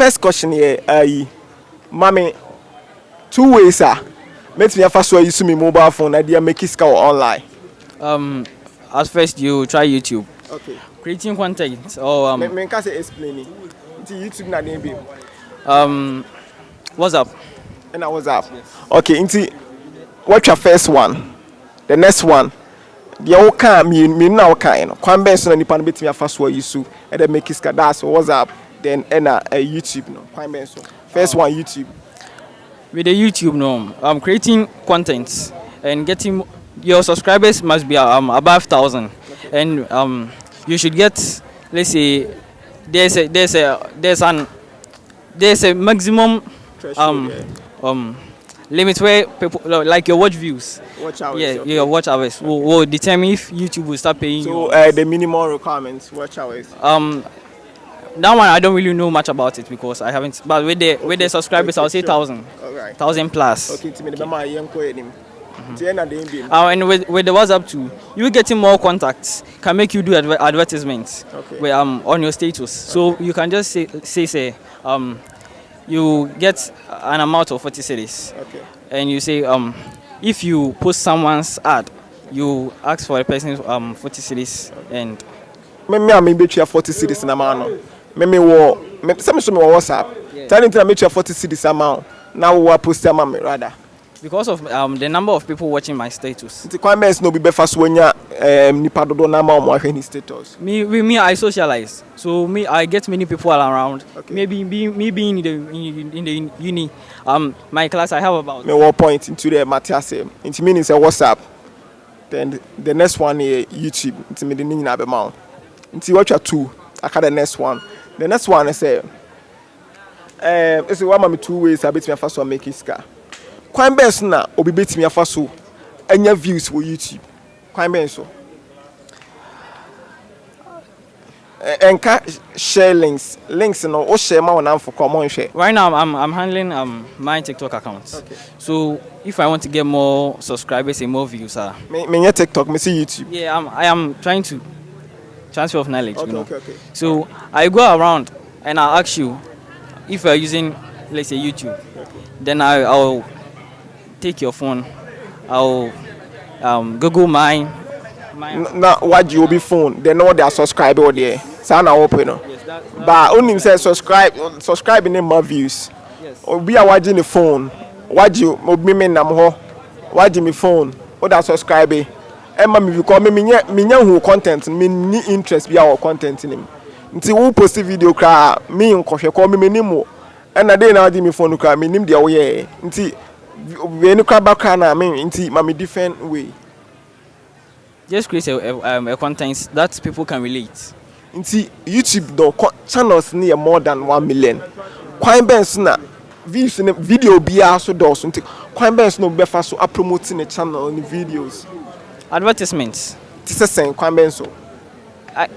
First question here, mommy, 2 ways make me first way use my mobile phone idea make it online. At first you try YouTube. Okay. Creating content or me can say explaining. YouTube na dey be. WhatsApp. And WhatsApp. Yes. Okay, what's your first one? The next one. The old can me now kind. Kwan ben so na nipa no betimi afa way use and then make it that's WhatsApp. Then YouTube no. Kwan ben so. First one YouTube. With the YouTube no, creating content and getting your subscribers must be above 1,000, okay. And you should get, let's say, there's a maximum limit where people like your watch views. Watch hours. Yeah, okay. Your watch hours will determine if YouTube will start paying you. So the minimum requirements, watch hours. That one I don't really know much about it because I haven't. But with the subscribers, I'll say 1,000. Alright. 1,000 plus. Okay, to me the mama and with the WhatsApp too, you getting more contacts can make you do advertisements. Okay. Where on your status. So you can just say you get an amount of 40 cedis. Okay. And you say if you post someone's ad, you ask for a person's 40 cedis and me bet you 40 cedis in amount. Some WhatsApp. Tell them to make you 40 cedis amount. Now we post them rather. Because of the number of people watching my status. The comments no be first when ya nipa dodo na ma omo ahwe ni status. Me I socialize. So I get many people around. Okay. Maybe me being in the uni my class I have about me 1 point into the Matthias. It means WhatsApp. Then the next one is YouTube. It me the ni na be ma. Until watch 2. I got the next one. The next one is it's one of my 2 ways I bet me first one make it ska. Kwan ben so na obi betimi afa so anya views for YouTube. Kwan ben so. Enka share links no o share ma wona for common share. Right now I'm handling my TikTok account. Okay. So if I want to get more subscribers and more views me TikTok, me see YouTube. Yeah, I am trying to transfer of knowledge, okay, you know. Okay. So I go around and I ask you if you're using, let's say, YouTube. Okay. Then I'll take your phone. I'll Google mine. Now what you be phone? They know they are subscriber there. So now open. Yes, but only say subscribe in my views. Yes. Or be a watching the phone. What you me nam ho. Watching me phone. Or that subscribe. Emma me because me who content me ni interest be our content in him. Until who post video cry me nkohwe call me nimo. And a day now me phone cry me nim dia way. Until when you come back na me until mami different way. Just create a content that people can relate. Until YouTube do channels near more than 1 million. Kwan ben so na views in video be also does until kwan ben so no be fa so promoting the channel in videos. Advertisements. This is saying kwan ben so.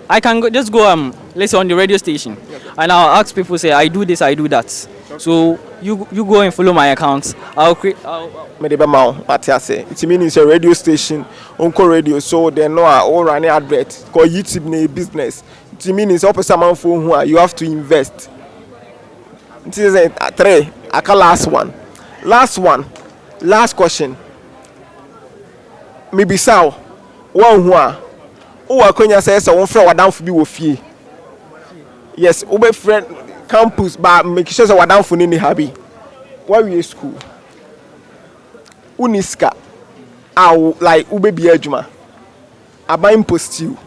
I can just go let's say on the radio station, and I'll ask people say I do this, I do that. So you go and follow my account. I'll create. It means it's a radio station, Uncle Radio. So they know all running advert. Cause YouTube na business. It means it's up someone for who you have to invest. It is a 3. Last one. Last question. Maybe so. One who. O akonya say so won frɛ wadanfo bi wo fie. Yes, wo be friend campus ba make sure say wadanfo ni habi. Where we school? Uniska. Like wo be bi adwuma. Aban post you.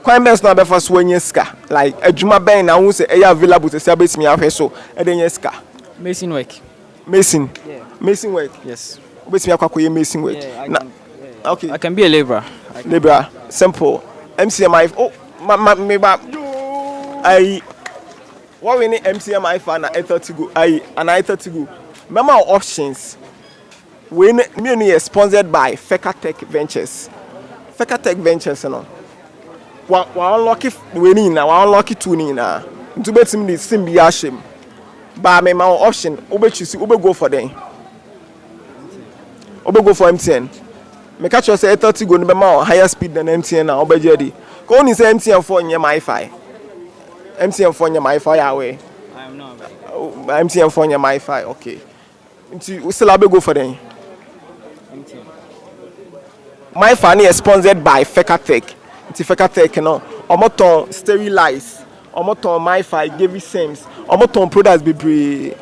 Kwan bes na be fa so anya ska. Like adwuma ben na wo say e available to say betimi ahwe so e dey nya ska. Mason work. Yeah. Mason work. Yes. Betimi akwakoye mason work. Yeah, okay. I can be a laborer. Libra, simple. MCMI. Oh, me ba. What we need MCMI for na 30 go. I 30 go. Remember our options. We me sponsored by Feka Tech Ventures. Feka Tech Ventures no. Wa unlucky we ni na, wa unlucky two ni na. Ntu betim di sim bi ashem. Ba me ma option, obe choose, obe go for them. Obe go for MTN. Me catch you say 30 go no be more higher speed than MTN na obejedi. Ko ni say MTN for nye my fi. MTN for nye my fi away. I'm not available. Oh, MTN phone your MiFi. Okay. We still have to go for them. MTN. MiFi is sponsored by Fekatech. Nti Fekatech no. Omoton sterilize. Omoton MiFi give you Sims. Omoton products be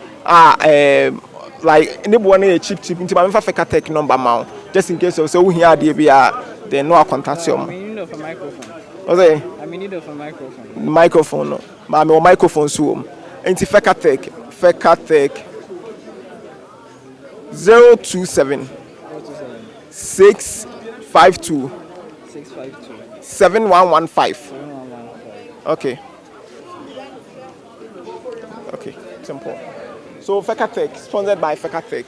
like anyone a cheap. Nti ba me fa Fekatech number ma just in case so we hear dey be they know I contact you. I'm in need of a microphone. What's that? I'm in need of a microphone. Microphone no. Ma me microphone so. Nti Fekatech 027 652 652 7115. 7115. Okay. Okay. Simple. So Fekatech, sponsored by Fekatech.